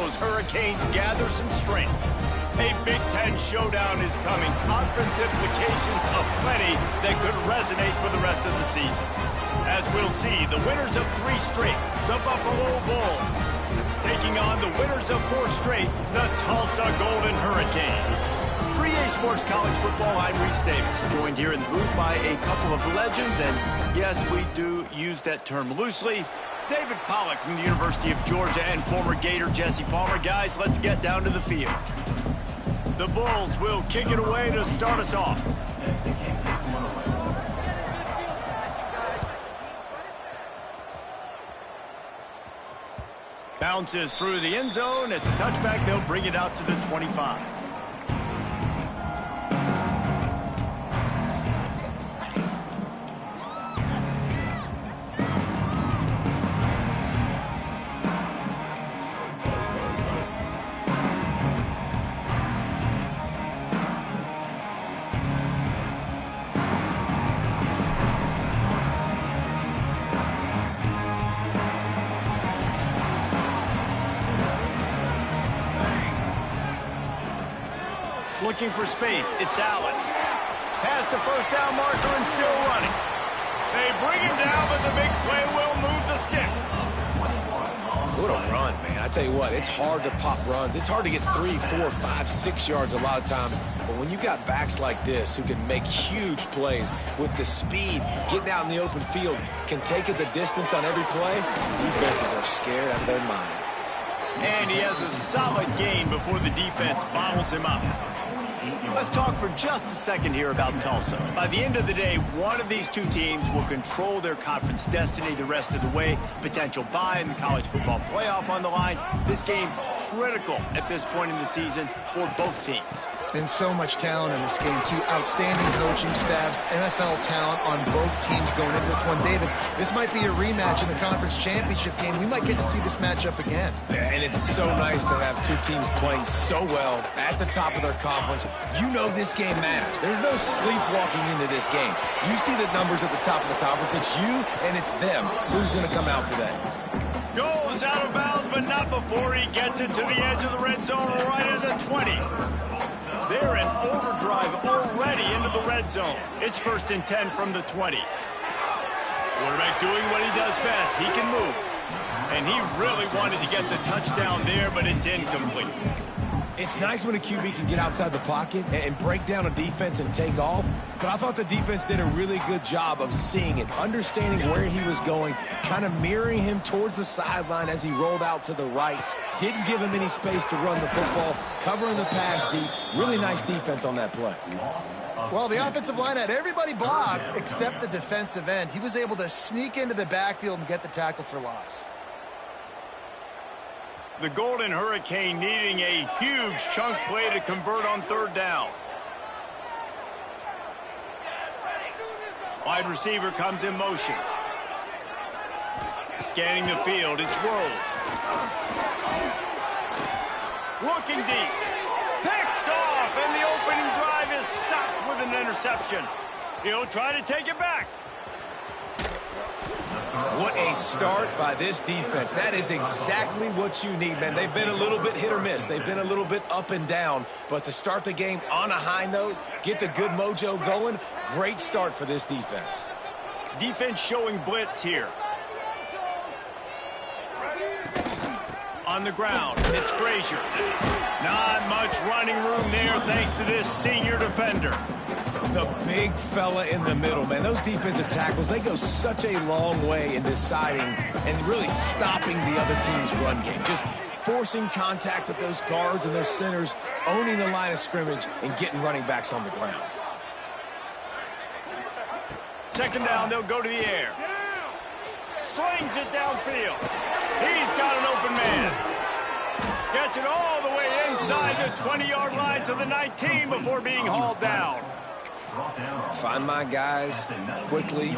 those Hurricanes gather some strength. A Big Ten showdown is coming. Conference implications aplenty that could resonate for the rest of the season. As we'll see, the winners of 3 straight, the Buffalo Bulls, taking on the winners of 4 straight, the Tulsa Golden Hurricanes. For EA Sports College Football, I'm Reese Davis, joined here in the booth by a couple of legends, and yes, we do use that term loosely. David Pollack from the University of Georgia and former Gator Jesse Palmer. Guys, let's get down to the field. The Bulls will kick it away to start us off. Bounces through the end zone. It's a touchback. They'll bring it out to the 25. Looking for space, it's Allen. Past the first down marker and still running. They bring him down, but the big play will move the sticks. What a run, man. I tell you what, it's hard to pop runs. It's hard to get 3, 4, 5, 6 yards a lot of times. But when you got backs like this who can make huge plays with the speed, getting out in the open field, can take it the distance on every play, defenses are scared out of their mind. And he has a solid gain before the defense bottles him up. Let's talk for just a second here about Tulsa. By the end of the day, one of these 2 teams will control their conference destiny the rest of the way. Potential bye in the college football playoff on the line. This game critical at this point in the season for both teams. Been so much talent in this game, too. Outstanding coaching staffs, NFL talent on both teams going into this one. David, this might be a rematch in the conference championship game. We might get to see this matchup again. Yeah, and it's so nice to have 2 teams playing so well at the top of their conference. You know this game matters. There's no sleepwalking into this game. You see the numbers at the top of the conference. It's you and it's them. Who's going to come out today? Goes out of bounds, but not before he gets it to the edge of the red zone right at the 20. They're in overdrive already into the red zone. It's 1st and 10 from the 20. Quarterback doing what he does best. He can move. And he really wanted to get the touchdown there, but it's incomplete. It's nice when a QB can get outside the pocket and break down a defense and take off, but I thought the defense did a really good job of seeing it, understanding where he was going, kind of mirroring him towards the sideline as he rolled out to the right. Didn't give him any space to run the football, covering the pass deep. Really nice defense on that play. Well, the offensive line had everybody blocked except the defensive end. He was able to sneak into the backfield and get the tackle for loss. The Golden Hurricane needing a huge chunk play to convert on 3rd down. Wide receiver comes in motion. Scanning the field, it's Rose. Looking deep. Picked off, and the opening drive is stopped with an interception. He'll try to take it back. What a start by this defense. That is exactly what you need, man. They've been a little bit hit or miss. They've been a little bit up and down. But to start the game on a high note, get the good mojo going, great start for this defense. Defense showing blitz here. On the ground, it's Frazier. Not much running room there thanks to this senior defender. The big fella in the middle, man. Those defensive tackles, they go such a long way in deciding and really stopping the other team's run game. Just forcing contact with those guards and those centers, owning the line of scrimmage, and getting running backs on the ground. 2nd down, they'll go to the air. Slings it downfield. He's got an open man. Gets it all the way inside the 20-yard line to the 19 before being hauled down. Find my guys quickly,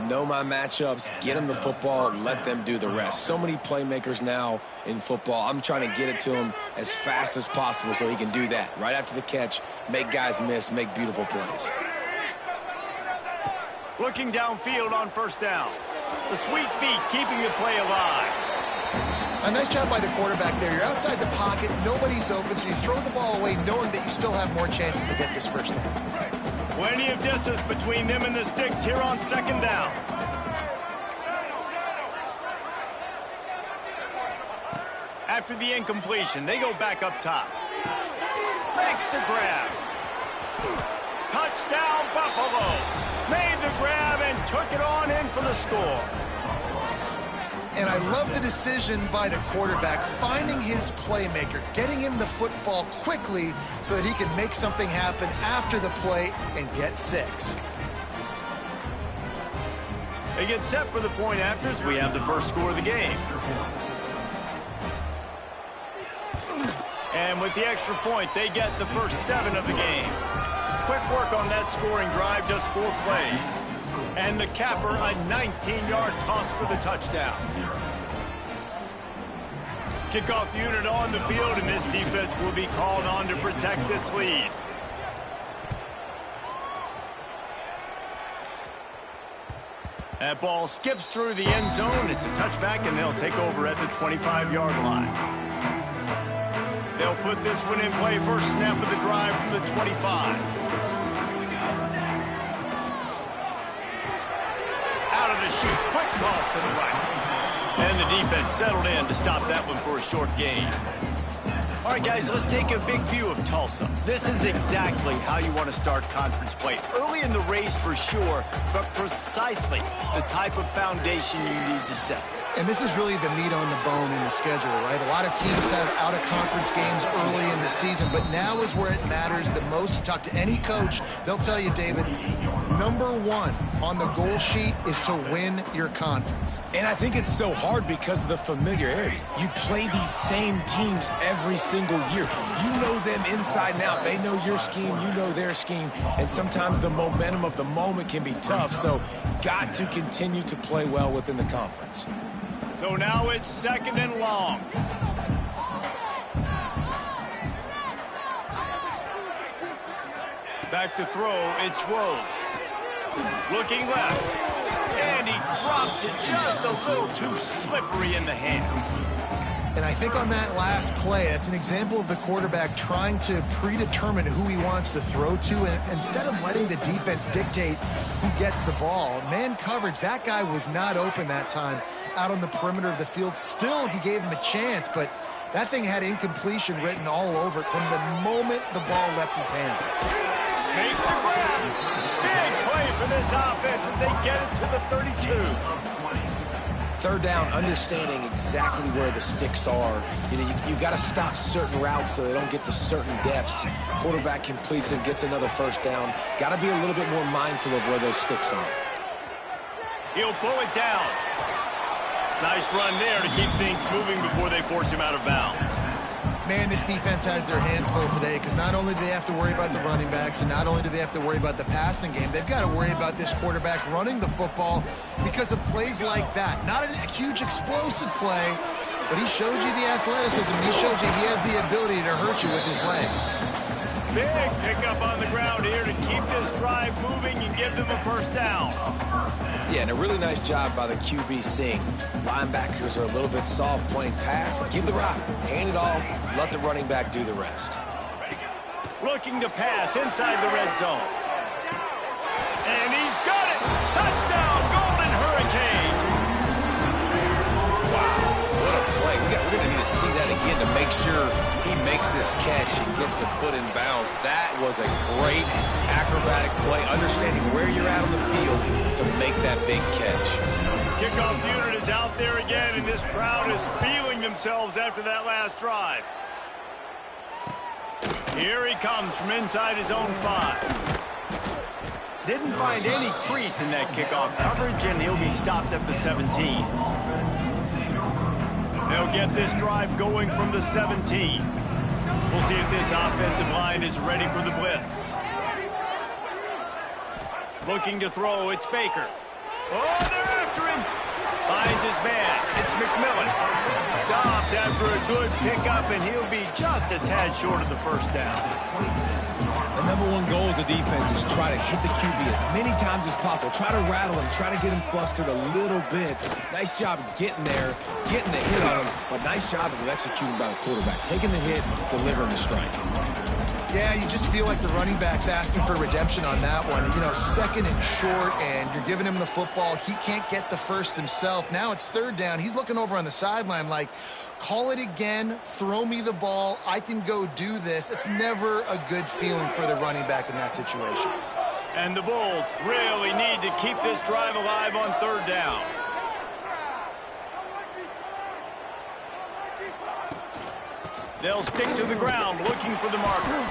know my matchups, get them the football, and let them do the rest. So many playmakers now in football. I'm trying to get it to him as fast as possible so he can do that. Right after the catch, make guys miss, make beautiful plays. Looking downfield on 1st down. The sweet feet keeping the play alive. A nice job by the quarterback there. You're outside the pocket, nobody's open, so you throw the ball away knowing that you still have more chances to get this first down. Plenty of distance between them and the sticks here on second down. After the incompletion, they go back up top. Makes the grab. Touchdown, Buffalo. Made the grab and took it on in for the score. And I love the decision by the quarterback, finding his playmaker, getting him the football quickly so that he can make something happen after the play and get 6. They get set for the point afters. We have the first score of the game. And with the extra point, they get the first 7 of the game. Quick work on that scoring drive, just 4 plays. And the capper, a 19-yard toss for the touchdown. Kickoff unit on the field, and this defense will be called on to protect this lead. That ball skips through the end zone. It's a touchback, and they'll take over at the 25-yard line. They'll put this one in play. First snap of the drive from the 25. Out of the chute, quick toss to the right. And the defense settled in to stop that one for a short gain. All right, guys, let's take a big view of Tulsa. This is exactly how you want to start conference play. Early in the race for sure, but precisely the type of foundation you need to set. And this is really the meat on the bone in the schedule, right? A lot of teams have out-of-conference games early in the season, but now is where it matters the most. You talk to any coach, they'll tell you, David, number 1 on the goal sheet is to win your conference. And I think it's so hard because of the familiarity. You play these same teams every single year. You know them inside and out. They know your scheme, you know their scheme, and sometimes the momentum of the moment can be tough, so got to continue to play well within the conference. So now it's 2nd and long. Back to throw, it's Rose. Looking left. And he drops it just a little too slippery in the hands. And I think on that last play, that's an example of the quarterback trying to predetermine who he wants to throw to, and instead of letting the defense dictate who gets the ball. Man coverage, that guy was not open that time out on the perimeter of the field. Still, he gave him a chance, but that thing had incompletion written all over it from the moment the ball left his hand. Makes the grab. Big play for this offense as they get it to the 32. Third down, understanding exactly where the sticks are. You got to stop certain routes so they don't get to certain depths. Quarterback completes and gets another first down. Got to be a little bit more mindful of where those sticks are. He'll pull it down. Nice run there to keep things moving before they force him out of bounds. Man, this defense has their hands full today because not only do they have to worry about the running backs and not only do they have to worry about the passing game, they've got to worry about this quarterback running the football because of plays like that. Not a huge explosive play, but he showed you the athleticism. He showed you he has the ability to hurt you with his legs. Big pickup on the ground here to keep this drive moving and give them a first down. Yeah, and a really nice job by the QB seeing linebackers are a little bit soft playing pass. Give the rock, hand it off, let the running back do the rest. Looking to pass inside the red zone. And he's got it! Touchdown, Golden Hurricane! Wow, what a play. We're going to need to see that again to make sure he makes this catch and gets the foot in bounds. That was a great acrobatic play, understanding where you're at on the field to make that big catch. Kickoff unit is out there again, and this crowd is feeling themselves after that last drive. Here he comes from inside his own 5. Didn't find any crease in that kickoff coverage, and he'll be stopped at the 17. They'll get this drive going from the 17. We'll see if this offensive line is ready for the blitz. Looking to throw, it's Baker. Oh, they're after him. Finds his man. It's McMillan. Stopped after a good pickup, and he'll be just a tad short of the first down. The number one goal as a defense is try to hit the QB as many times as possible. Try to rattle him, try to get him flustered a little bit. Nice job getting there, getting the hit on him, but nice job of executing by the quarterback. Taking the hit, delivering the strike. Yeah, you just feel like the running back's asking for redemption on that one. You know, second and short, and you're giving him the football. He can't get the first himself. Now it's third down. He's looking over on the sideline like, call it again, throw me the ball, I can go do this. It's never a good feeling for the running back in that situation. And the Bulls really need to keep this drive alive on third down. They'll stick to the ground looking for the marker.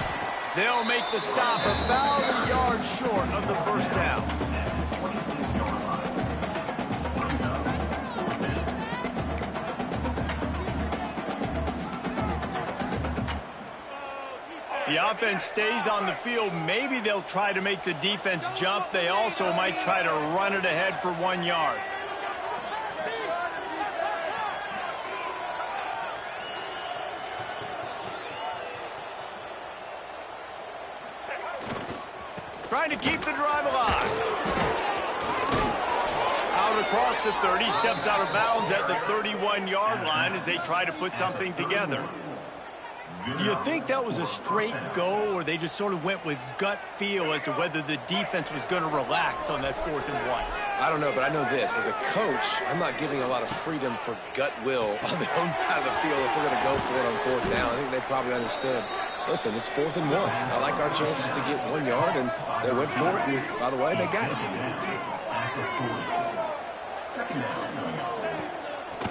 They'll make the stop about a yard short of the first down. The offense stays on the field. Maybe they'll try to make the defense jump. They also might try to run it ahead for 1 yard. Trying to keep the drive alive. Out across the 30, steps out of bounds at the 31-yard line as they try to put something together. Do you think that was a straight go, or they just sort of went with gut feel as to whether the defense was going to relax on that 4th and 1? I don't know, but I know this. As a coach, I'm not giving a lot of freedom for gut will on the own side of the field if we're going to go for it on 4th down. I think they probably understood. Listen, it's 4th and 1. I like our chances to get 1 yard, and they went for it, and by the way, they got it.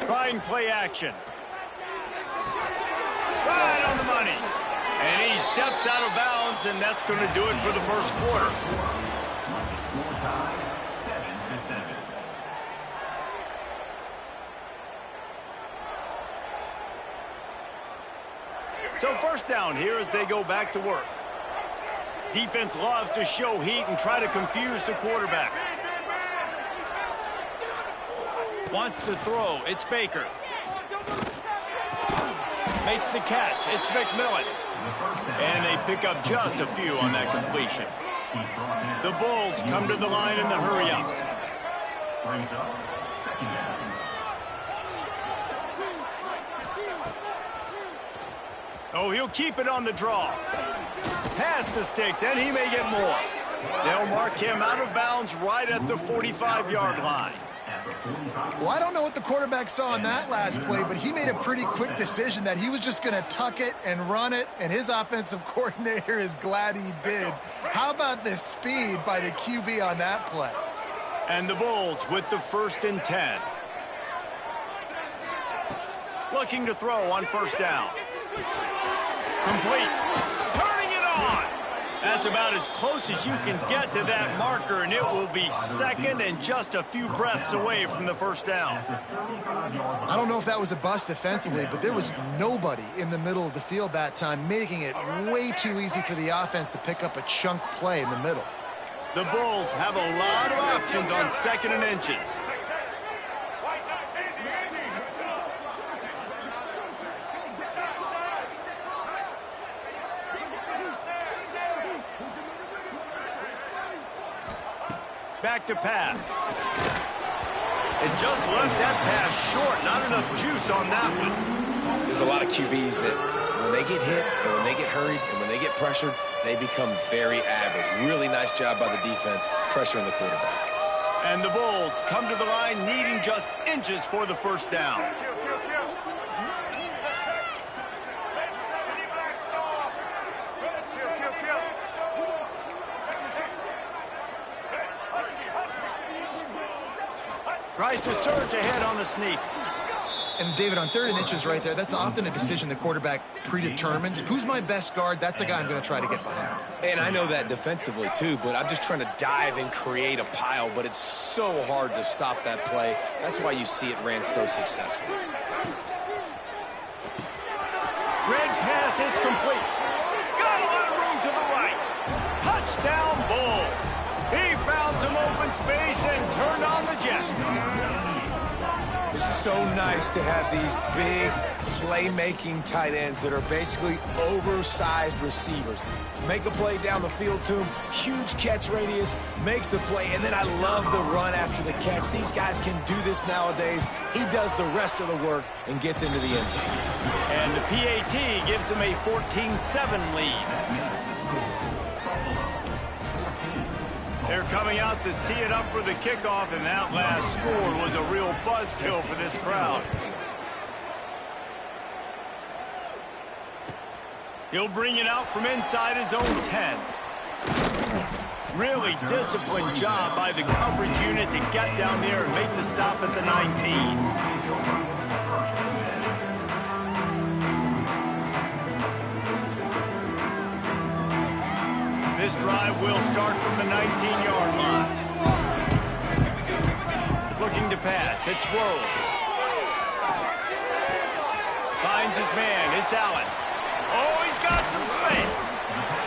Trying play action. Right on the money. And he steps out of bounds, and that's going to do it for the first quarter. So first down here as they go back to work. Defense loves to show heat and try to confuse the quarterback. Wants to throw. It's Baker. Makes the catch. It's McMillan. And they pick up just a few on that completion. The Bulls come to the line in the hurry up. Oh, he'll keep it on the draw. Pass the sticks, and he may get more. They'll mark him out of bounds right at the 45-yard line. Well, I don't know what the quarterback saw on that last play, but he made a pretty quick decision that he was just going to tuck it and run it, and his offensive coordinator is glad he did. How about the speed by the QB on that play? And the Bulls with the 1st and 10. Looking to throw on first down. Complete. Turning it on. That's about as close as you can get to that marker, and it will be second and just a few breaths away from the first down. I don't know if that was a bust defensively, but there was nobody in the middle of the field that time, making it way too easy for the offense to pick up a chunk play in the middle. The Bulls have a lot of options on 2nd and inches. Back to pass. And just left that pass short. Not enough juice on that one. There's a lot of QBs that when they get hit and when they get hurried and when they get pressured, they become very average. Really nice job by the defense pressuring the quarterback. And the Bulls come to the line needing just inches for the first down. Tries to surge ahead on the sneak. And, David, on 3rd and inches right there, that's often a decision the quarterback predetermines. Who's my best guard? That's the guy I'm going to try to get behind. And I know that defensively, too, but I'm just trying to dive and create a pile, but it's so hard to stop that play. That's why you see it ran so successfully. Red pass, it's complete. Got a lot of room to the right. Touchdown, Bulls. He found some open space and turned on the Jets. so nice to have these big playmaking tight ends that are basically oversized receivers. Make a play down the field to him, huge catch radius, makes the play, and then I love the run after the catch. These guys can do this nowadays. He does the rest of the work and gets into the end zone. And the PAT gives him a 14-7 lead. They're coming out to tee it up for the kickoff, and that last score was a real buzzkill for this crowd. He'll bring it out from inside his own 10. Really disciplined job by the coverage unit to get down there and make the stop at the 19. This drive will start from the 19-yard line. Looking to pass. It's Rose. Finds his man. It's Allen. Oh, he's got some space.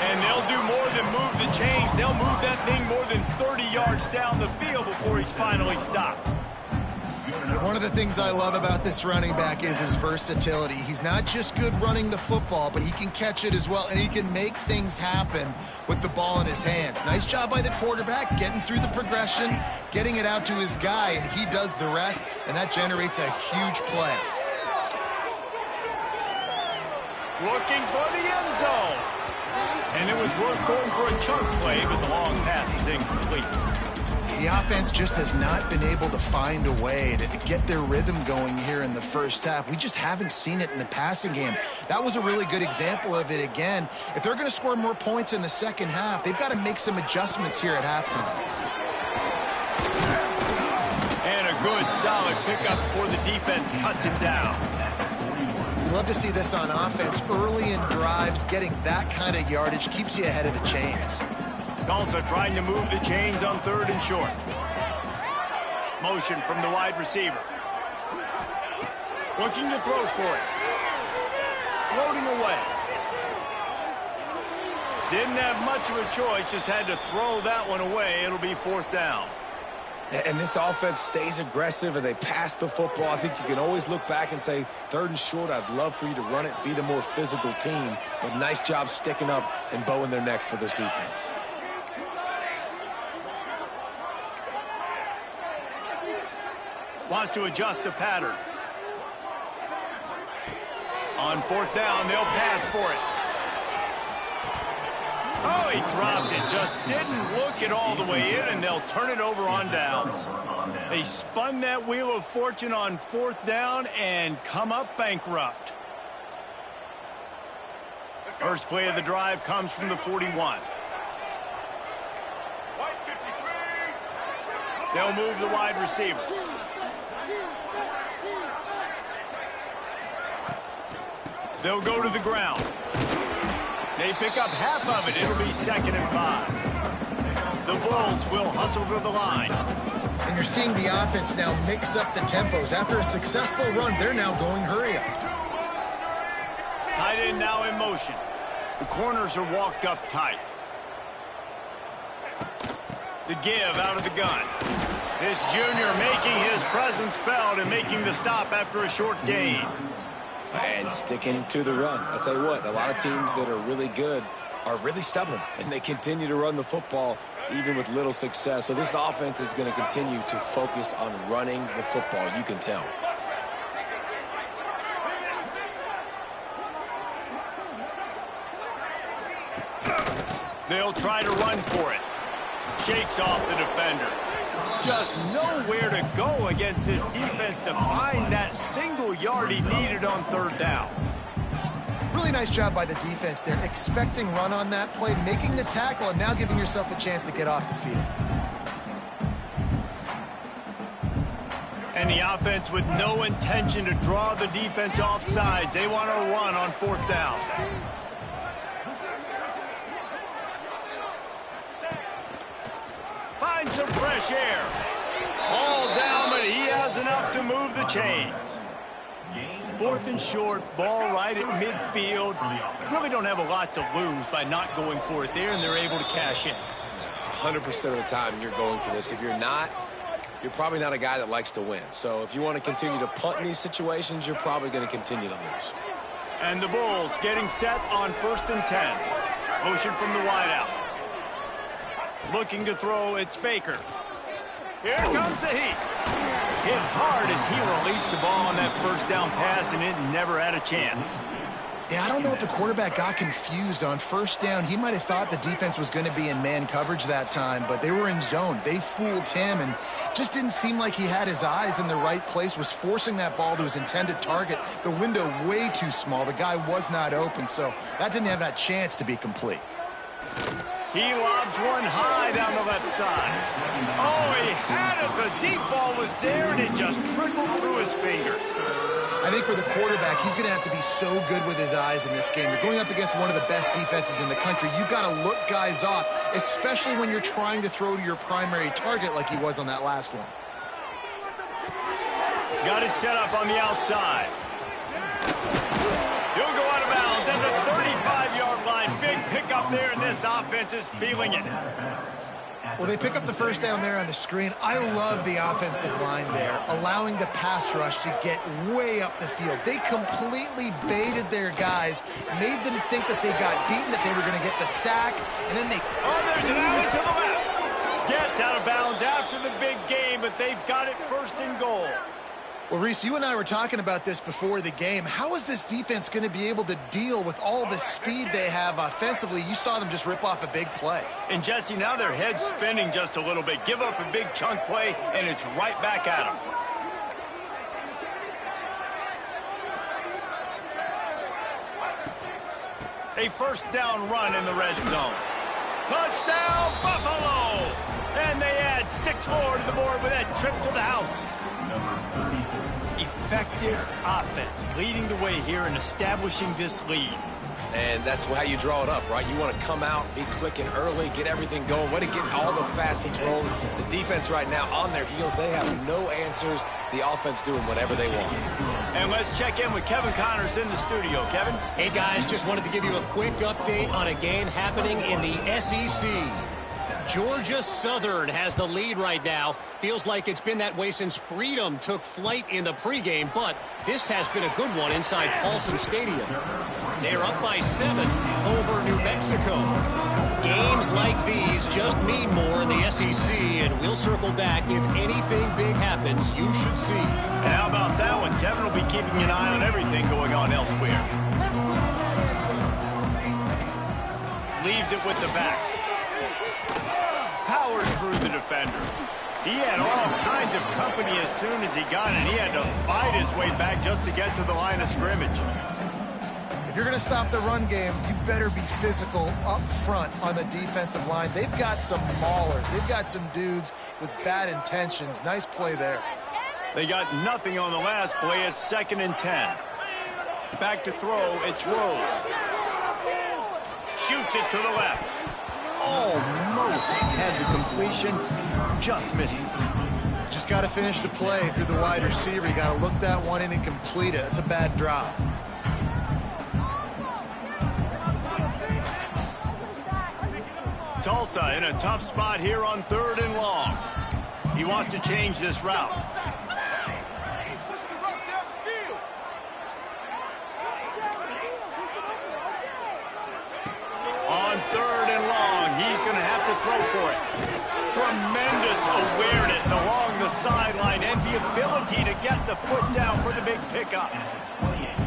And they'll do more than move the chains. They'll move that thing more than 30 yards down the field before he's finally stopped. One of the things I love about this running back is his versatility. He's not just good running the football, but he can catch it as well, and he can make things happen with the ball in his hands. Nice job by the quarterback, getting through the progression, getting it out to his guy, and he does the rest, and that generates a huge play. Looking for the end zone. And it was worth going for a chunk play, but the long pass is incomplete. The offense just has not been able to find a way to get their rhythm going here in the first half. We just haven't seen it in the passing game. That was a really good example of it again. If they're going to score more points in the second half, they've got to make some adjustments here at halftime. And a good, solid pickup before the defense cuts him down. We love to see this on offense. Early in drives, getting that kind of yardage keeps you ahead of the chains. Also trying to move the chains on 3rd and short. Motion from the wide receiver. Looking to throw for it. Floating away. Didn't have much of a choice, just had to throw that one away. It'll be 4th down. And this offense stays aggressive and they pass the football. I think you can always look back and say, 3rd and short, I'd love for you to run it, be the more physical team. But nice job sticking up and bowing their necks for this defense. Wants to adjust the pattern. On 4th down, they'll pass for it. Oh, he dropped it. Just didn't look it all the way in, and they'll turn it over on downs. They spun that wheel of fortune on 4th down and come up bankrupt. First play of the drive comes from the 41. They'll move the wide receiver. They'll go to the ground. They pick up half of it. It'll be 2nd and 5. The Bulls will hustle to the line. And you're seeing the offense now mix up the tempos. After a successful run, they're now going hurry up. Tight end now in motion. The corners are walked up tight. The give out of the gun. This junior making his presence felt and making the stop after a short gain. And sticking to the run. I'll tell you what, a lot of teams that are really good are really stubborn, and they continue to run the football even with little success. So this offense is going to continue to focus on running the football, you can tell. They'll try to run for it. Shakes off the defender. Just nowhere to go against this defense to find that single yard he needed on 3rd down. Really nice job by the defense there, expecting run on that play, making the tackle, and now giving yourself a chance to get off the field. And the offense with no intention to draw the defense off sides. They want to run on 4th down. Find some fresh air. All down, but he has enough to move the chains. 4th and short, ball right at midfield. Really don't have a lot to lose by not going for it there, and they're able to cash in. 100% of the time you're going for this. If you're not, you're probably not a guy that likes to win. So if you want to continue to punt in these situations, you're probably going to continue to lose. And the Bulls getting set on 1st and 10. Motion from the wideout. Looking to throw, it's Baker. Here comes the heat. Hit hard as he released the ball on that first down pass, and it never had a chance. Yeah, I don't know if the quarterback got confused on 1st down. He might have thought the defense was going to be in man coverage that time, but they were in zone. They fooled him and just didn't seem like he had his eyes in the right place, was forcing that ball to his intended target. The window way too small. The guy was not open, so that didn't have that chance to be complete. He lobs one high down the left side. Oh, he had it. The deep ball was there, and it just trickled through his fingers. I think for the quarterback, he's going to have to be so good with his eyes in this game. You're going up against one of the best defenses in the country. You've got to look guys off, especially when you're trying to throw to your primary target like he was on that last one. Got it set up on the outside. He'll go out of bounds at the 35-yard line. Big pickup there, and this offense is feeling it. Well, they pick up the first down there on the screen. I love the offensive line there, allowing the pass rush to get way up the field. They completely baited their guys, made them think that they got beaten, that they were going to get the sack, and then they... Oh, there's an alley to the left. Gets out of bounds after the big game, but they've got it 1st and goal. Well, Reese, you and I were talking about this before the game. How is this defense going to be able to deal with all the speed they have offensively? You saw them just rip off a big play. And, Jesse, now their head's spinning just a little bit. Give up a big chunk play, and it's right back at them. A 1st down run in the red zone. Touchdown, Buffalo! And they add 6 more to the board with that trip to the house. Effective offense leading the way here and establishing this lead. And that's how you draw it up, right? You want to come out, be clicking early, get everything going, want to get all the facets rolling. The defense right now on their heels, they have no answers. The offense doing whatever they want. And let's check in with Kevin Connors in the studio. Kevin? Hey, guys, just wanted to give you a quick update on a game happening in the SEC. Georgia Southern has the lead right now. Feels like it's been that way since Freedom took flight in the pregame, but this has been a good one inside Paulson Stadium. They're up by 7 over New Mexico. Games like these just mean more in the SEC, and we'll circle back. If anything big happens, you should see. And how about that one? Kevin will be keeping an eye on everything going on elsewhere. Leaves it with the back. Powers through the defender. He had all kinds of company as soon as he got it. He had to fight his way back just to get to the line of scrimmage. If you're going to stop the run game, you better be physical up front on the defensive line. They've got some maulers. They've got some dudes with bad intentions. Nice play there. They got nothing on the last play. It's 2nd and 10. Back to throw. It's Rose. Shoots it to the left. Almost had the completion, just missed it. Just got to finish the play. If you're the wide receiver, you got to look that one in and complete it. It's a bad drop. Tulsa in a tough spot here on 3rd and long. He wants to change this route. On 3rd and long, he's going to have to throw for it. Tremendous awareness along the sideline and the ability to get the foot down for the big pickup.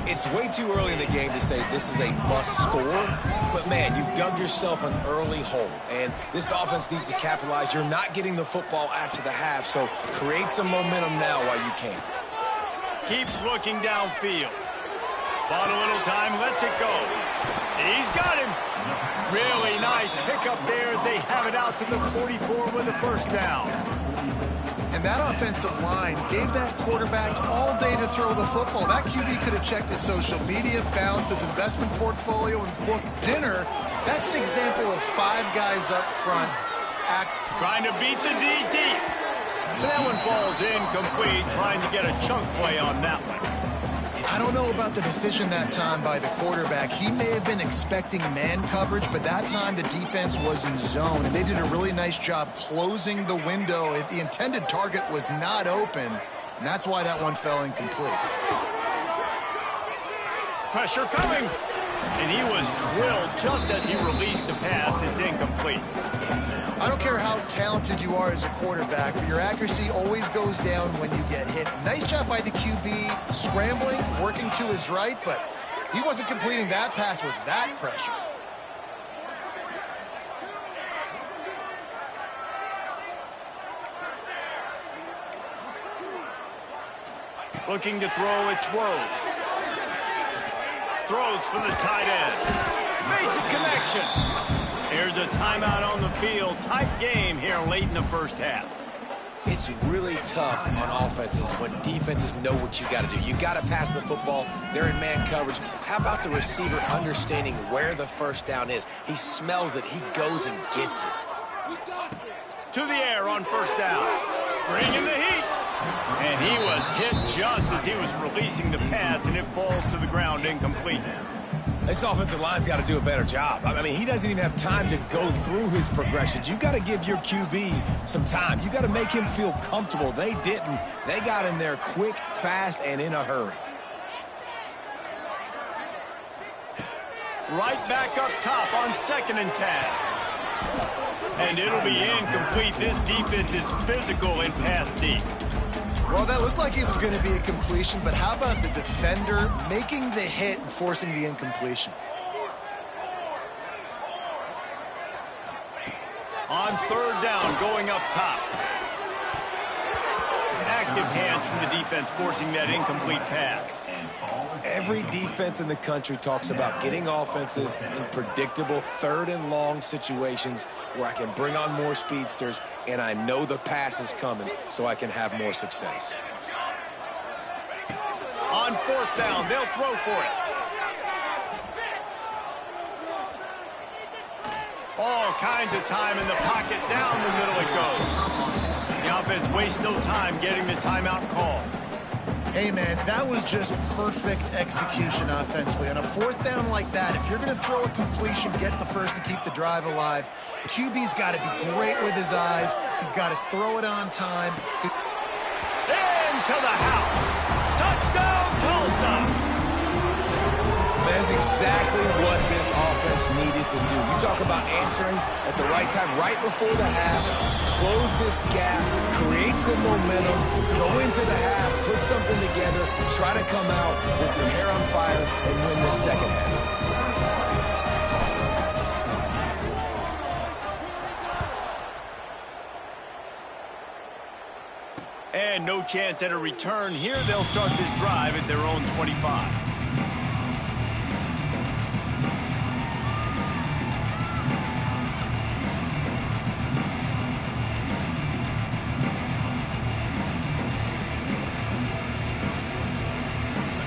It's way too early in the game to say this is a must score, but man, you've dug yourself an early hole, and this offense needs to capitalize. You're not getting the football after the half, so create some momentum now while you can. Keeps looking downfield. Bought a little time, lets it go. He's got him. Really nice pickup there as they have it out to the 44 with a 1st down. And that offensive line gave that quarterback all day to throw the football. That QB could have checked his social media, balanced his investment portfolio, and booked dinner. That's an example of 5 guys up front. Trying to beat the DT. That one falls incomplete, trying to get a chunk play on that one. I don't know about the decision that time by the quarterback. He may have been expecting man coverage, but that time the defense was in zone, and they did a really nice job closing the window. The intended target was not open, and that's why that one fell incomplete. Pressure coming, and he was drilled just as he released the pass. It's incomplete. I don't care how talented you are as a quarterback, but your accuracy always goes down when you get hit. Nice job by the QB scrambling, working to his right, but he wasn't completing that pass with that pressure. Looking to throw, it's Rose. Throws for the tight end. Makes a connection. Here's a timeout on the field. Tight game here late in the first half. It's really tough on offenses when defenses know what you got to do. You got to pass the football. They're in man coverage. How about the receiver understanding where the first down is? He smells it. He goes and gets it. To the air on first down. Bringing the heat. And he was hit just as he was releasing the pass, and it falls to the ground incomplete. This offensive line's got to do a better job. I mean, he doesn't even have time to go through his progressions. You got to give your QB some time. You got to make him feel comfortable. They didn't. They got in there quick, fast, and in a hurry. Right back up top on 2nd and 10. And it'll be incomplete. This defense is physical in pass deep. Well, that looked like it was going to be a completion, but how about the defender making the hit and forcing the incompletion? On 3rd down, going up top. Active hands from the defense forcing that incomplete pass. Every defense in the country talks about getting offenses in predictable 3rd and long situations where I can bring on more speedsters and I know the pass is coming so I can have more success. On 4th down, they'll throw for it. All kinds of time in the pocket. Down the middle it goes. The offense wastes no time getting the timeout call. Hey, man, that was just perfect execution offensively. On a 4th down like that, if you're going to throw a completion, get the first and keep the drive alive, QB's got to be great with his eyes. He's got to throw it on time. Into the house. Touchdown, Tulsa. That's exactly what this offense needed to do. You talk about answering at the right time, right before the half, close this gap, create some momentum, go into the half, put something together, try to come out with your hair on fire and win this second half. And no chance at a return here. They'll start this drive at their own 25.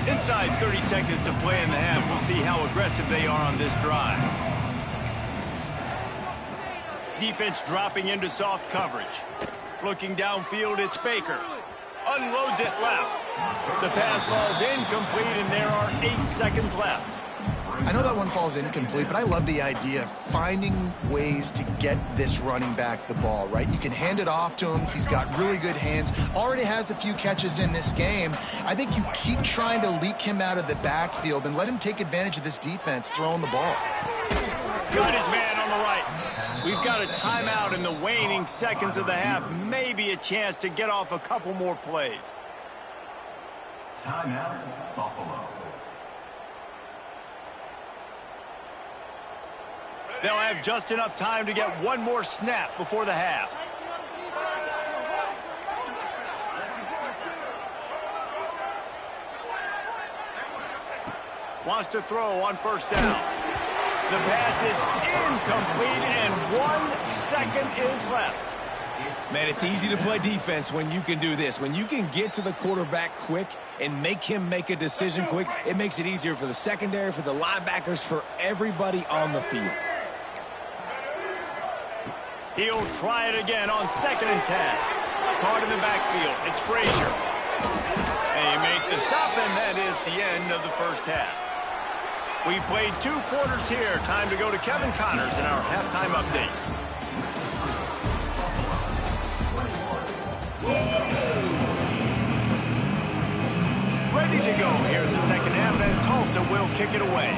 Inside 30 seconds to play in the half. We'll see how aggressive they are on this drive. Defense dropping into soft coverage. Looking downfield, it's Baker. Unloads it left. The pass falls incomplete, and there are 8 seconds left. I know that one falls incomplete, but I love the idea of finding ways to get this running back the ball, right? You can hand it off to him. He's got really good hands. Already has a few catches in this game. I think you keep trying to leak him out of the backfield and let him take advantage of this defense throwing the ball. Got his man on the right. We've got a timeout in the waning seconds of the half. Maybe a chance to get off a couple more plays. Timeout, Buffalo. They'll have just enough time to get one more snap before the half. Wants to throw on 1st down. The pass is incomplete, and 1 second is left. Man, it's easy to play defense when you can do this. When you can get to the quarterback quick and make him make a decision quick, it makes it easier for the secondary, for the linebackers, for everybody on the field. He'll try it again on 2nd and 10. Caught in the backfield. It's Frazier. And you make the stop, and that is the end of the first half. We've played 2 quarters here. Time to go to Kevin Connors in our halftime update. Ready to go here in the second half, and Tulsa will kick it away.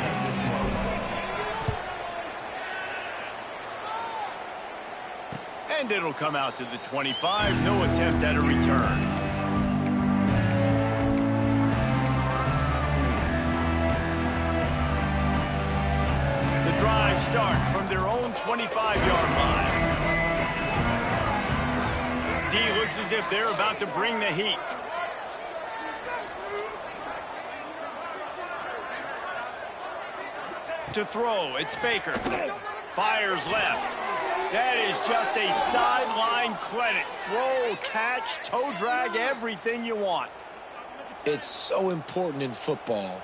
And it'll come out to the 25. No attempt at a return. The drive starts from their own 25-yard line. D looks as if they're about to bring the heat. To throw, it's Baker. Fires left. That is just a sideline credit. Throw, catch, toe drag, everything you want. It's so important in football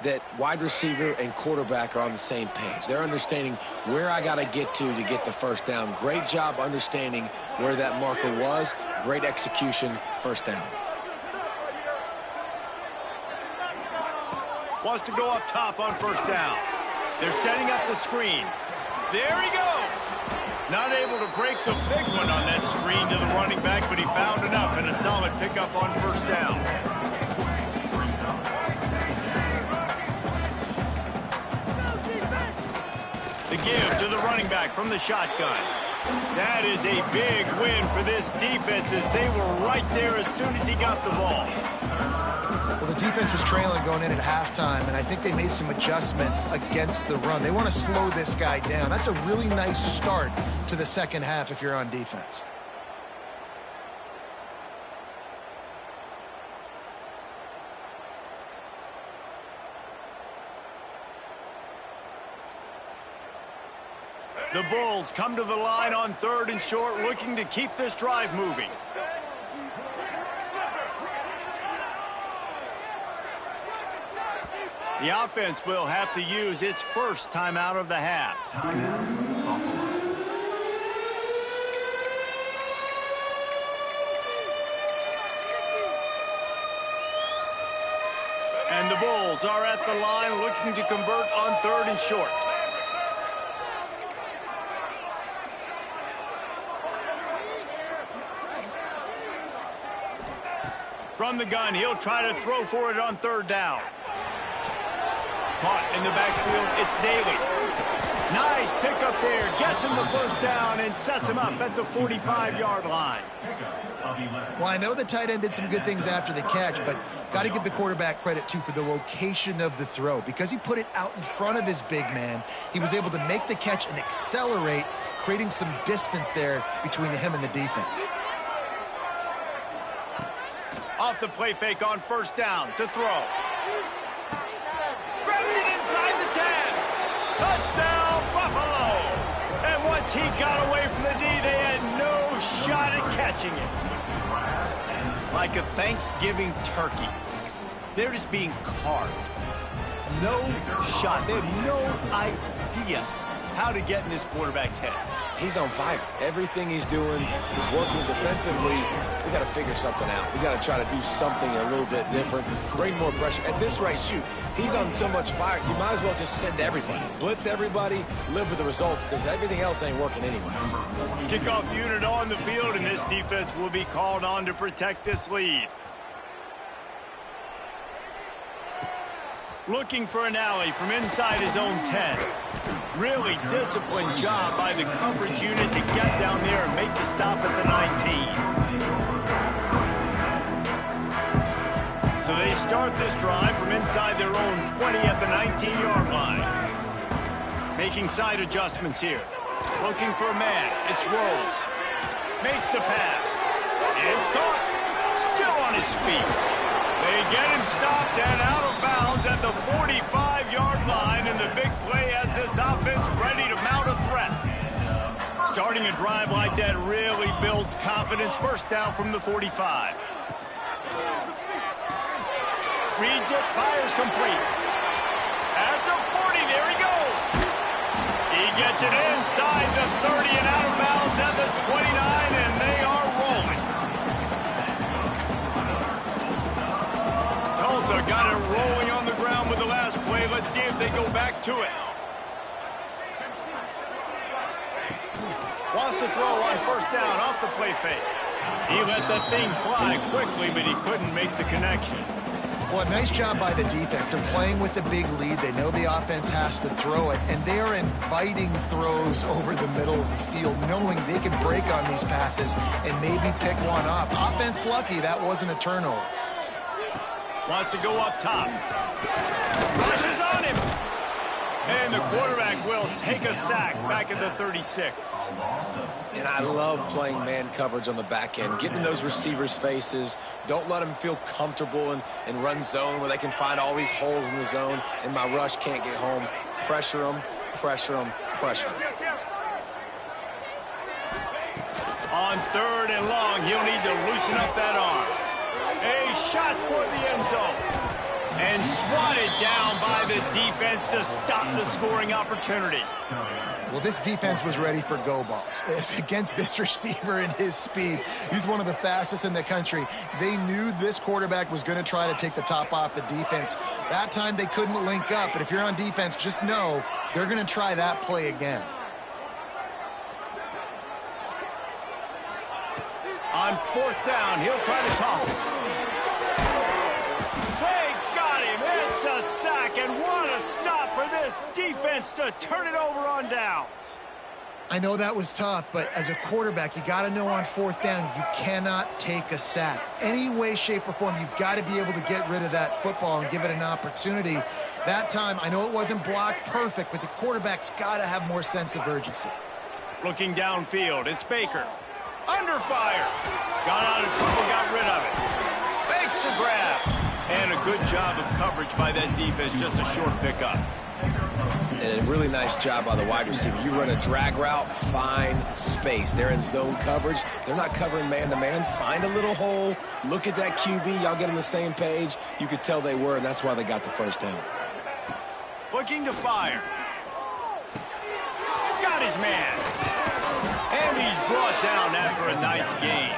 that wide receiver and quarterback are on the same page. They're understanding where I got to get the first down. Great job understanding where that marker was. Great execution, first down. Wants to go up top on first down. They're setting up the screen. There he goes. Not able to break the big one on that screen to the running back, but he found enough and a solid pickup on first down. The give to the running back from the shotgun. That is a big win for this defense as they were right there as soon as he got the ball. Well, the defense was trailing going in at halftime, and I think they made some adjustments against the run. They want to slow this guy down. That's a really nice start to the second half if you're on defense. The Bulls come to the line on 3rd and short, looking to keep this drive moving. The offense will have to use its first timeout of the half. And the Bulls are at the line looking to convert on 3rd and short. From the gun, he'll try to throw for it on 3rd down. Caught in the backfield, it's Daly. Nice pickup there, gets him the first down and sets him up at the 45-yard line. Well, I know the tight end did some good things after the catch, but got to give the quarterback credit, too, for the location of the throw. Because he put it out in front of his big man, he was able to make the catch and accelerate, creating some distance there between him and the defense. Off the play fake on first down to throw. Grabs it inside the 10. Touchdown, Buffalo. And once he got away from the D, they had no shot at catching it. Like a Thanksgiving turkey. They're just being carved. No shot. They have no idea how to get in this quarterback's head. He's on fire. Everything he's doing is working defensively. We got to figure something out. We got to try to do something a little bit different, bring more pressure. At this rate, shoot, he's on so much fire, you might as well just send everybody. Blitz everybody, live with the results, because everything else ain't working anyways. Kickoff unit on the field, and this defense will be called on to protect this lead. Looking for an alley from inside his own 10. Really disciplined job by the coverage unit to get down there and make the stop at the 19. So they start this drive from inside their own 20 at the 19-yard line. Making side adjustments here. Looking for a man. It's Rose. Makes the pass. It's caught. Still on his feet. They get him stopped and out of bounds at the 45-yard line, and the big play has this offense ready to mount a threat. Starting a drive like that really builds confidence. First down from the 45. Reads it, fires complete. At the 40, there he goes. He gets it inside the 30 and out of bounds at the 29, and they are rolling. got it rolling on the ground with the last play. Let's see if they go back to it. Wants to throw on first down off the play fake. He let the thing fly quickly, but he couldn't make the connection. Well, nice job by the defense. They're playing with a big lead. They know the offense has to throw it, and they are inviting throws over the middle of the field, knowing they can break on these passes and maybe pick one off. Offense lucky that wasn't a turnover. Wants to go up top. Rushes on him. And the quarterback will take a sack back at the 36. And I love playing man coverage on the back end, getting in those receivers' faces. Don't let them feel comfortable and run zone where they can find all these holes in the zone, and my rush can't get home. Pressure them, pressure them, pressure them. On 3rd and long, he'll need to loosen up that arm. A shot toward the end zone. And swatted down by the defense to stop the scoring opportunity. Well, this defense was ready for go balls. Against this receiver and his speed, he's one of the fastest in the country. They knew this quarterback was going to try to take the top off the defense. That time they couldn't link up, but if you're on defense, just know they're going to try that play again. On 4th down, he'll try to toss it. It's a sack, and what a stop for this defense to turn it over on downs. I know that was tough, but as a quarterback, you got to know on 4th down, you cannot take a sack. Any way, shape, or form, you've got to be able to get rid of that football and give it an opportunity. That time, I know it wasn't blocked perfect, but the quarterback's got to have more sense of urgency. Looking downfield, it's Baker. Under fire. Got out of trouble, got rid of it. Fakes the grab. And a good job of coverage by that defense, just a short pickup. And a really nice job by the wide receiver. You run a drag route, find space. They're in zone coverage. They're not covering man-to-man. Find a little hole. Look at that QB. Y'all get on the same page. You could tell they were, and that's why they got the first down. Looking to fire. Got his man. And he's brought down after a nice gain.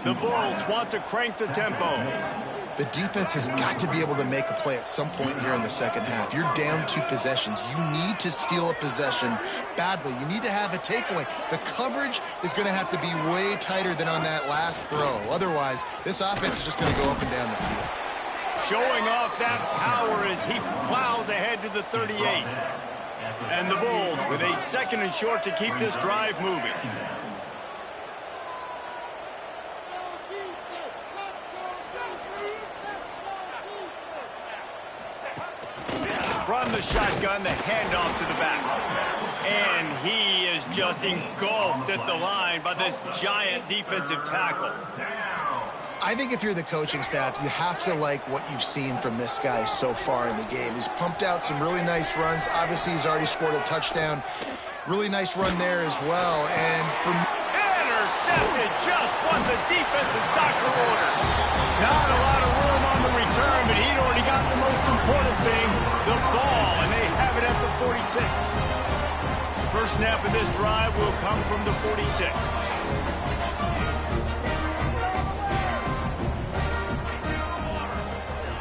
The Bulls want to crank the tempo. The defense has got to be able to make a play at some point here in the second half. You're down 2 possessions. You need to steal a possession badly. You need to have a takeaway. The coverage is going to have to be way tighter than on that last throw. Otherwise, this offense is just going to go up and down the field. Showing off that power as he plows ahead to the 38. And the Bulls with a 2nd and short to keep this drive moving. From the shotgun, the handoff to the back. And he is just engulfed at the line by this giant defensive tackle. I think if you're the coaching staff, you have to like what you've seen from this guy so far in the game. He's pumped out some really nice runs. Obviously, he's already scored a touchdown. Really nice run there as well. And from intercepted just what the defense's doctor ordered. Not a lot of room on the return, but he'd already got the most important thing, the ball, and they have it at the 46. First snap of this drive will come from the 46.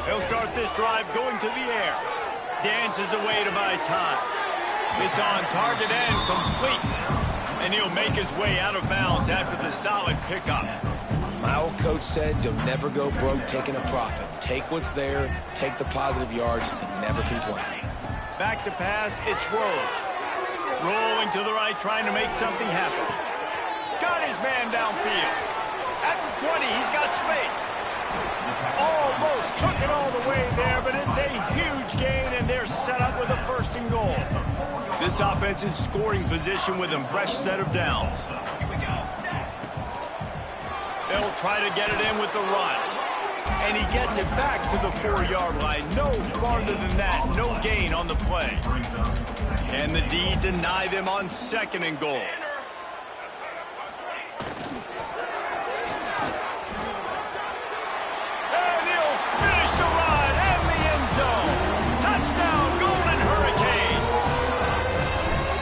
He'll start this drive going to the air. Dances away to buy time. It's on target and complete. And he'll make his way out of bounds after the solid pickup. My old coach said you'll never go broke taking a profit. Take what's there, take the positive yards, and never complain. Back to pass, it's Rose. Rolling to the right, trying to make something happen. Got his man downfield. At the 20, he's got space. Almost took it all the way there, but it's a huge gain, and they're set up with a 1st and goal. This offense in scoring position with a fresh set of downs. They'll try to get it in with the run. And he gets it back to the 4-yard line. No farther than that. No gain on the play. And the D deny them on 2nd and goal. And he'll finish the run and the end zone. Touchdown, Golden Hurricane.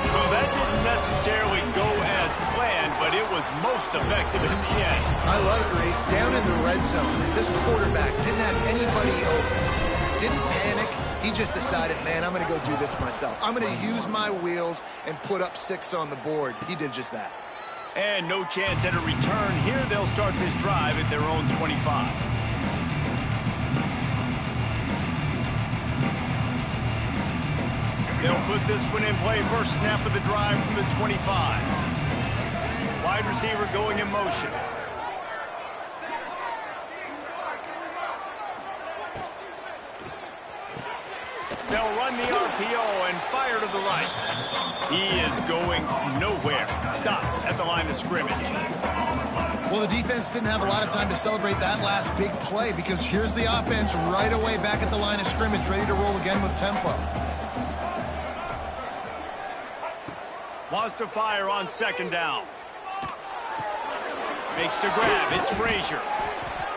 Well, that didn't necessarily go as planned, but it was most effective in the end. I love it, Reese. Down in the red zone, this quarterback didn't have anybody open. Didn't panic. He just decided, man, I'm going to go do this myself. I'm going to use my wheels and put up 6 on the board. He did just that. And no chance at a return here. They'll start this drive at their own 25. They'll put this one in play. First snap of the drive from the 25. Wide receiver going in motion. They'll run the RPO and fire to the right. He is going nowhere. Stop at the line of scrimmage. Well, the defense didn't have a lot of time to celebrate that last big play because here's the offense right away back at the line of scrimmage, ready to roll again with tempo. Wants to fire on second down. Makes the grab. It's Frazier.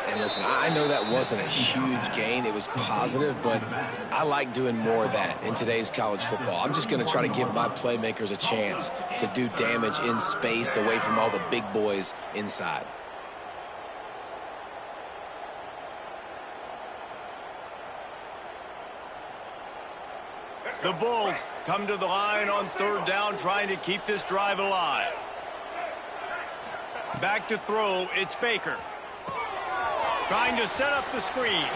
And listen, I know that wasn't a huge gain. It was positive, but I like doing more of that in today's college football. I'm just going to try to give my playmakers a chance to do damage in space away from all the big boys inside. The Bulls come to the line on third down, trying to keep this drive alive. Back to throw, it's Baker. Trying to set up the screen.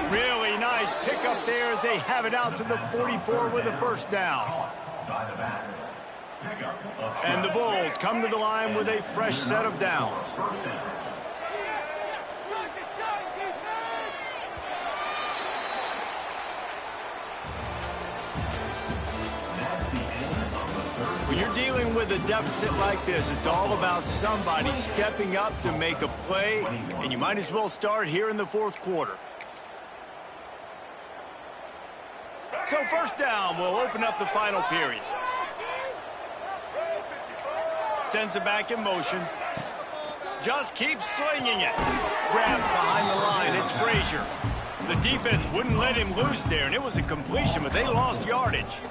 Really nice pickup there as they have it out to the 44 with a first down. And the Bulls come to the line with a fresh set of downs. When you're dealing with a deficit like this, it's all about somebody stepping up to make a play, and you might as well start here in the fourth quarter. So first down will open up the final period. Sends it back in motion. Just keeps slinging it. Grabs behind the line. It's Frazier. The defense wouldn't let him loose there, and it was a completion, but they lost yardage.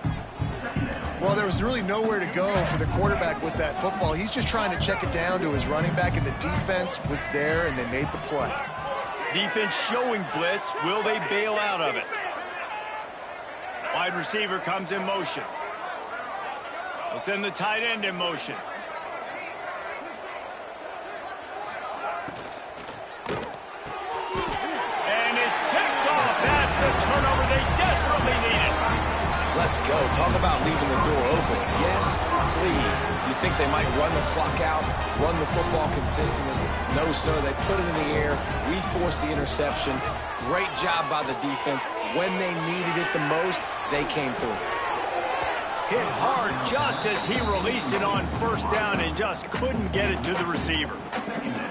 Well, there was really nowhere to go for the quarterback with that football. He's just trying to check it down to his running back, and the defense was there, and they made the play. Defense showing blitz. Will they bail out of it? Wide receiver comes in motion. They'll send the tight end in motion. And it's picked off. That's the turnover they desperately needed. Let's go. Talk about leaving the door open. Yes, please. You think they might run the clock out, run the football consistently? No, sir. They put it in the air. We forced the interception. Great job by the defense. When they needed it the most, they came through. Hit hard just as he released it on first down and just couldn't get it to the receiver.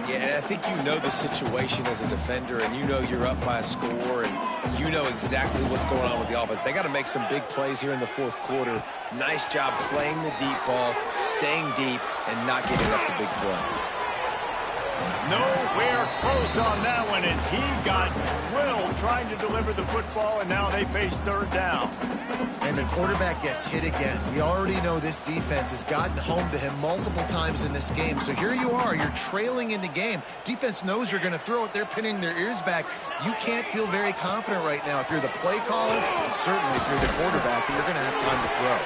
Yeah, and I think you know the situation as a defender, and you know you're up by a score, and you know exactly what's going on with the offense. They got to make some big plays here in the fourth quarter. Nice job playing the deep ball, staying deep, and not giving up the big play. Nowhere close on that one as he got drilled trying to deliver the football, and now they face third down. And the quarterback gets hit again. We already know this defense has gotten home to him multiple times in this game. So here you are, you're trailing in the game. Defense knows you're going to throw it. They're pinning their ears back. You can't feel very confident right now if you're the play caller, and certainly if you're the quarterback, that you're going to have time to throw.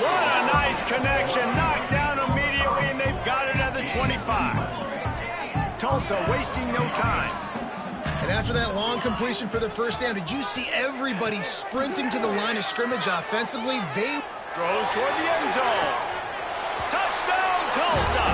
What a nice connection. Knocked down immediately, and they've got it at the 25. Tulsa wasting no time. And after that long completion for the first down, did you see everybody sprinting to the line of scrimmage offensively? They throws toward the end zone. Touchdown, Tulsa.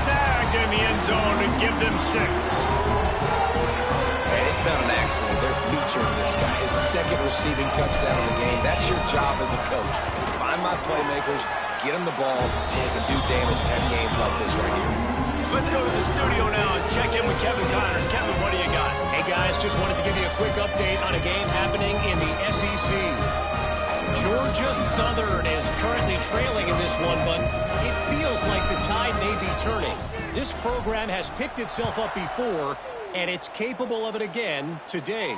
Snagged in the end zone to give them 6. And it's not an accident. They're featuring this guy. His second receiving touchdown of the game. That's your job as a coach. Find my playmakers, get them the ball, so they can do damage and have games like this right here. Let's go to the studio now and check in with Kevin Connors. Kevin, what do you got? Hey, guys, just wanted to give you a quick update on a game happening in the SEC. Georgia Southern is currently trailing in this one, but it feels like the tide may be turning. This program has picked itself up before, and it's capable of it again today.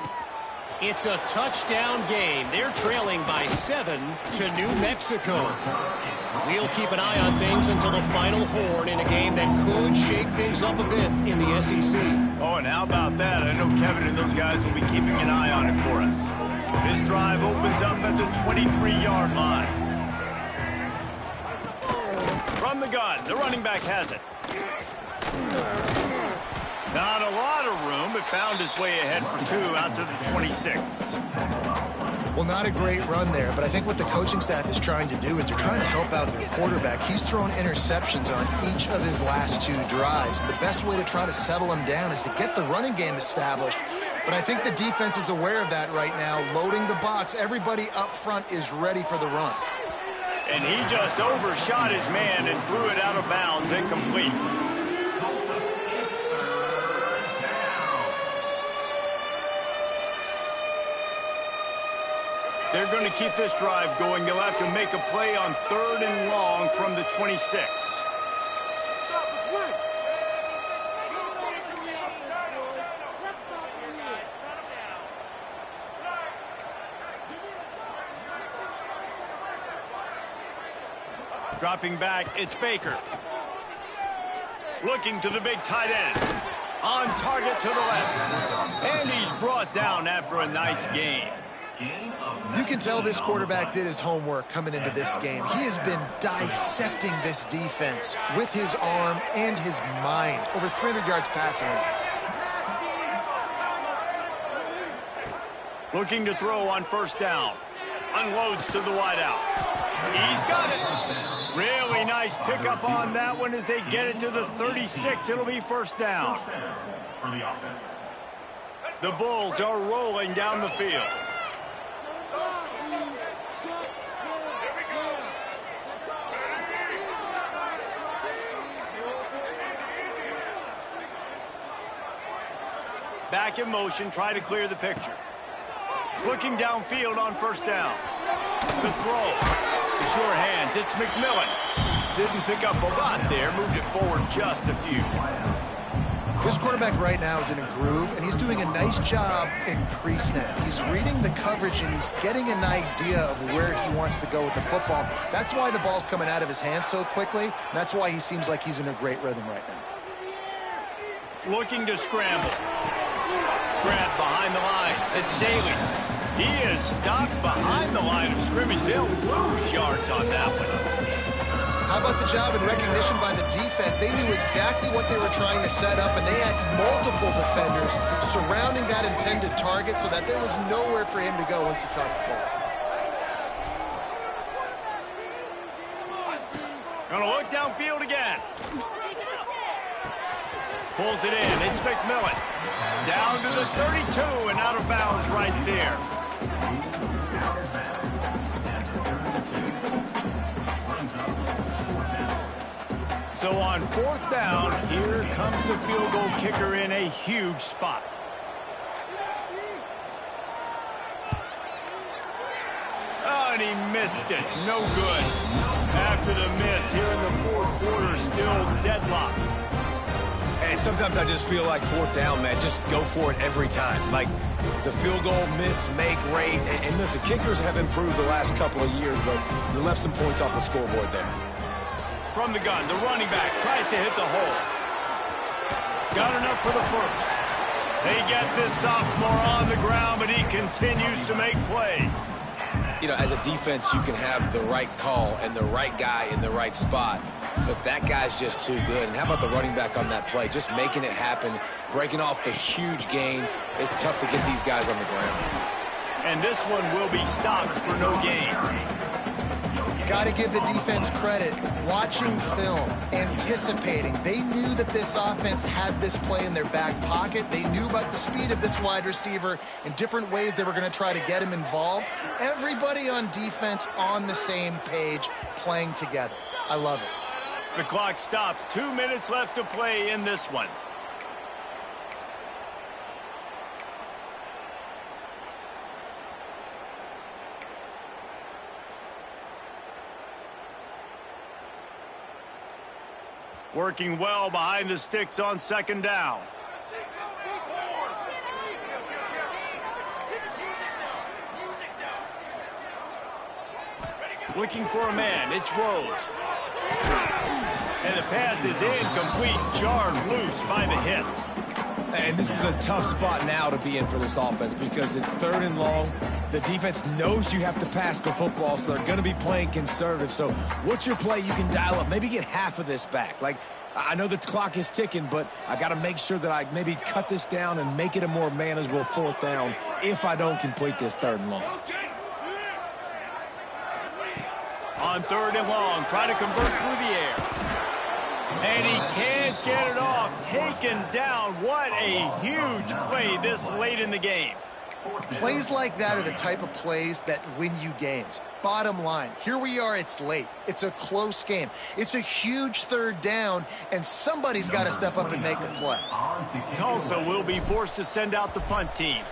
It's a touchdown game. They're trailing by 7 to New Mexico. We'll keep an eye on things until the final horn in a game that could shake things up a bit in the SEC. Oh, and how about that? I know Kevin and those guys will be keeping an eye on it for us. This drive opens up at the 23-yard line. From the gun, the running back has it. Not a lot of room, but found his way ahead for 2 out to the 26. Well, not a great run there, but I think what the coaching staff is trying to do is they're trying to help out their quarterback. He's thrown interceptions on each of his last 2 drives. The best way to try to settle him down is to get the running game established. But I think the defense is aware of that right now, loading the box. Everybody up front is ready for the run. And he just overshot his man and threw it out of bounds, incomplete. They're going to keep this drive going. They'll have to make a play on 3rd and long from the 26. Dropping back, it's Baker. Looking to the big tight end. On target to the left. And he's brought down after a nice gain. You can tell this quarterback did his homework coming into this game. He has been dissecting this defense with his arm and his mind. Over 300 yards passing. Looking to throw on 1st down. Unloads to the wideout. He's got it. Really nice pickup on that one as they get it to the 36. It'll be 1st down. The Bulls are rolling down the field. Back in motion, try to clear the picture. Looking downfield on 1st down. The throw. The sure hands. It's McMillan. Didn't pick up a lot there. Moved it forward just a few. This quarterback right now is in a groove, and he's doing a nice job in pre-snap. He's reading the coverage, and he's getting an idea of where he wants to go with the football. That's why the ball's coming out of his hands so quickly, and that's why he seems like he's in a great rhythm right now. Looking to scramble. Grab behind the line. It's Daly. He is stopped behind the line of scrimmage. They'll lose yards on that one. How about the job and recognition by the defense? They knew exactly what they were trying to set up, and they had multiple defenders surrounding that intended target so that there was nowhere for him to go once he caught the ball. Gonna look downfield again. Pulls it in. It's McMillan. Down to the 32 and out of bounds right there. So on 4th down, here comes the field goal kicker in a huge spot. Oh, and he missed it. No good. After the miss here in the 4th quarter, still deadlocked. And sometimes I just feel like 4th down, man, just go for it every time. Like the field goal miss, make rate. And listen, kickers have improved the last couple of years, but they left some points off the scoreboard there. From the gun, the running back tries to hit the hole. Got enough for the 1st. They get this sophomore on the ground, but he continues to make plays. You know, as a defense, you can have the right call and the right guy in the right spot, but that guy's just too good. And how about the running back on that play? Just making it happen, breaking off the huge gain. It's tough to get these guys on the ground. And this one will be stopped for no gain. Got to give the defense credit. Watching film, anticipating. They knew that this offense had this play in their back pocket. They knew about the speed of this wide receiver and different ways they were going to try to get him involved. Everybody on defense on the same page, playing together. I love it. The clock stops. 2 minutes left to play in this one. Working well behind the sticks on 2nd down. Looking for a man. It's Rose. And the pass is incomplete. Jarred loose by the hit. And this is a tough spot now to be in for this offense because it's 3rd and long. The defense knows you have to pass the football, so they're going to be playing conservative. So what's your play you can dial up? Maybe get half of this back. Like, I know the clock is ticking, but I got to make sure that I maybe cut this down and make it a more manageable 4th down if I don't complete this 3rd and long. On 3rd and long, trying to convert through the air. And he can't get it off. Taken down. What a huge play this late in the game. Plays like that are the type of plays that win you games. Bottom line, here we are, it's late. It's a close game. It's a huge 3rd down, and somebody's got to step up and make a play. Tulsa will be forced to send out the punt team.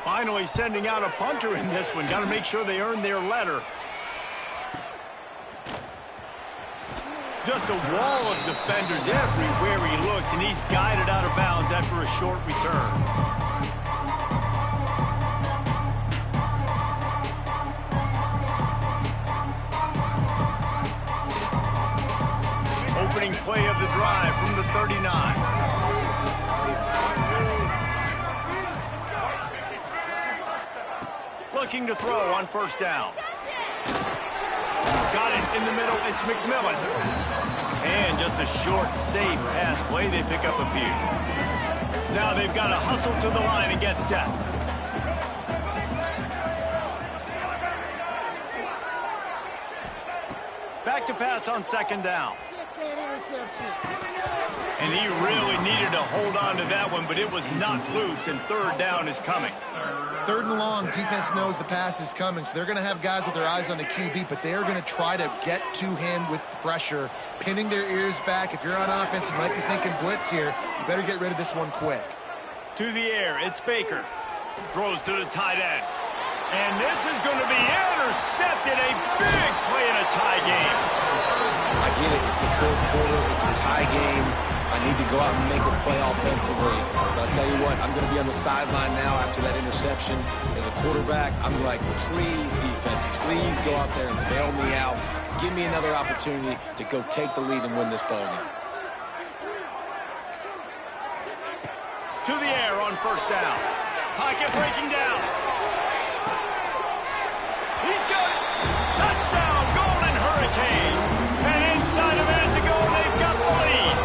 Finally sending out a punter in this one. Got to make sure they earn their letter. Just a wall of defenders everywhere he looks, and he's guided out of bounds after a short return. Opening play of the drive from the 39. Looking to throw on 1st down. Got it in the middle. It's McMillan. And just a short, safe pass play. They pick up a few. Now they've got to hustle to the line and get set. Back to pass on 2nd down. And he really needed to hold on to that one, but it was knocked loose, and 3rd down is coming. 3rd and long, defense knows the pass is coming, so they're going to have guys with their eyes on the QB, but they are going to try to get to him with pressure, pinning their ears back. If you're on offense, you might be thinking blitz here. You better get rid of this one quick. To the air, it's Baker. Throws to the tight end. And this is going to be intercepted. A big play in a tie game. I get it. It's the 4th quarter. It's a tie game. I need to go out and make a play offensively. But I'll tell you what, I'm going to be on the sideline now after that interception. As a quarterback, I'm like, please, defense, please go out there and bail me out. Give me another opportunity to go take the lead and win this ball game. To the air on 1st down. Pocket breaking down. He's got it. Touchdown, Golden Hurricane. And inside a minute to go, they've got the lead.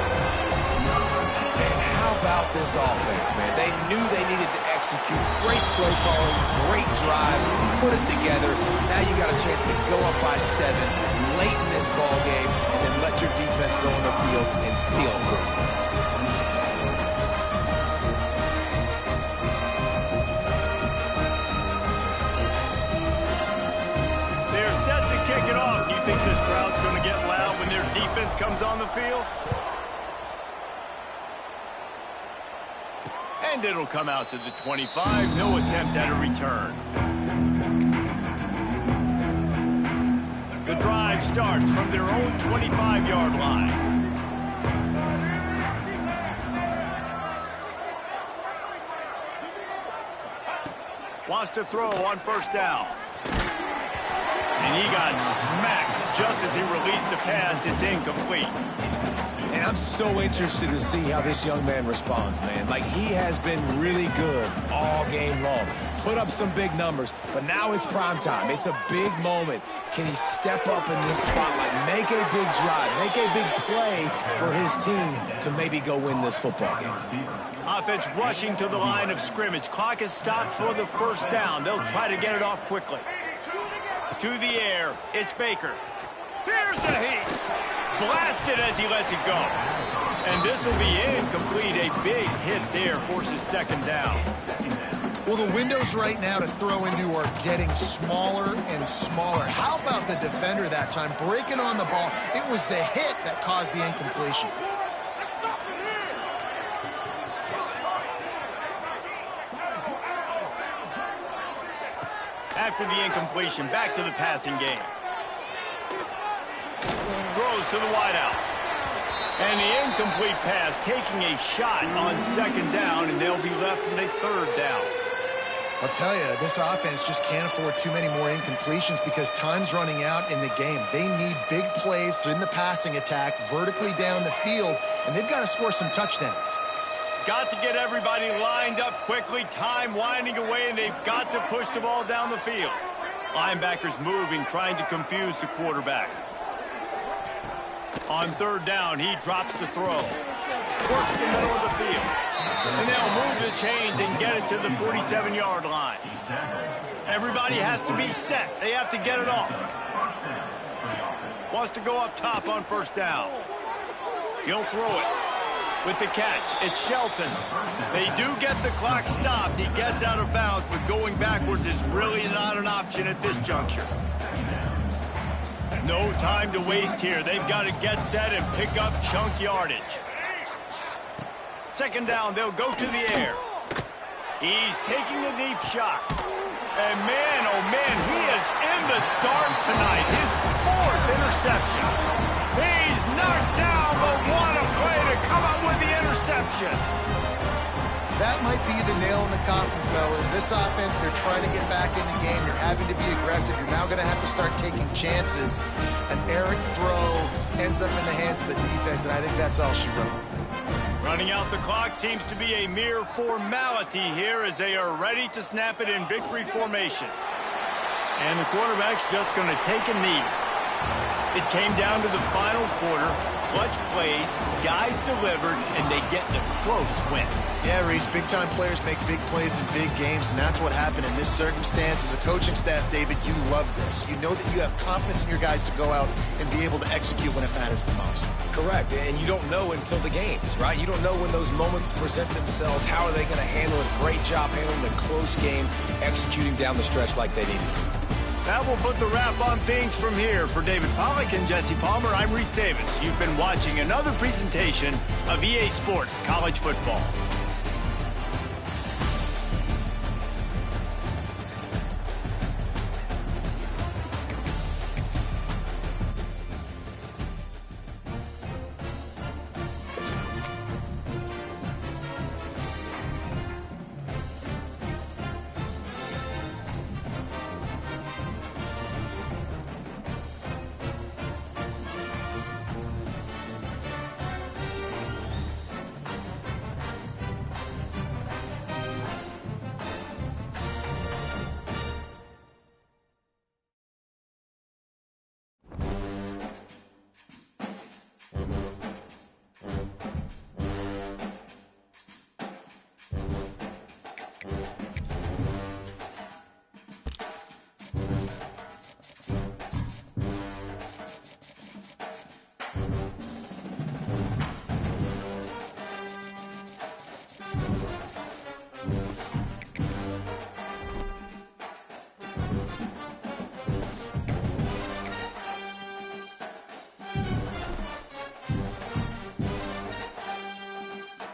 And how about this offense, man? They knew they needed to execute. Great play calling, great drive, put it together. Now you got a chance to go up by 7 late in this ball game and then let your defense go on the field and seal it. Kick it off. You think this crowd's going to get loud when their defense comes on the field? And it'll come out to the 25. No attempt at a return. The drive starts from their own 25-yard line. Wants to throw on 1st down. And he got smacked just as he released the pass. It's incomplete. And I'm so interested to see how this young man responds, man. Like, he has been really good all game long. Put up some big numbers, but now it's prime time. It's a big moment. Can he step up in this spotlight, make a big drive, make a big play for his team to maybe go win this football game? Offense rushing to the line of scrimmage. Clock is stopped for the 1st down. They'll try to get it off quickly. To the air, it's Baker. Here's a heat. Blasted as he lets it go. And this will be incomplete. A big hit there forces 2nd down. Well, the windows right now to throw into are getting smaller and smaller. How about the defender that time breaking on the ball? It was the hit that caused the incompletion. After the incompletion, back to the passing game. Throws to the wideout. And the incomplete pass taking a shot on 2nd down, and they'll be left with a 3rd down. I'll tell you, this offense just can't afford too many more incompletions because time's running out in the game. They need big plays in the passing attack, vertically down the field, and they've got to score some touchdowns. Got to get everybody lined up quickly, time winding away, and they've got to push the ball down the field. Linebackers moving, trying to confuse the quarterback. On third down, he drops the throw. Works the middle of the field. And they'll move the chains and get it to the 47-yard line. Everybody has to be set. They have to get it off. Wants to go up top on first down. He'll throw it. With the catch, it's Shelton. They do get the clock stopped. He gets out of bounds, but going backwards is really not an option at this juncture. No time to waste here. They've got to get set and pick up chunk yardage. Second down, they'll go to the air. He's taking a deep shot. And man, oh man, he is in the dark tonight. His fourth interception. He's knocked down, but what a play to come up with the interception. That might be the nail in the coffin, fellas. This offense, they're trying to get back in the game. You're having to be aggressive. You're now going to have to start taking chances. An errant throw ends up in the hands of the defense, and I think that's all she wrote. Running out the clock seems to be a mere formality here as they are ready to snap it in victory formation. And the quarterback's just going to take a knee. It came down to the final quarter. Clutch plays, guys delivered, and they get the close win. Yeah, Reese, big-time players make big plays in big games, and that's what happened in this circumstance. As a coaching staff, David, you love this. You know that you have confidence in your guys to go out and be able to execute when it matters the most. Correct, and you don't know until the games, right? You don't know when those moments present themselves. How are they going to handle it? Great job handling the close game, executing down the stretch like they needed to. That will put the wrap on things from here. For David Pollack and Jesse Palmer, I'm Reese Davis. You've been watching another presentation of EA Sports College Football.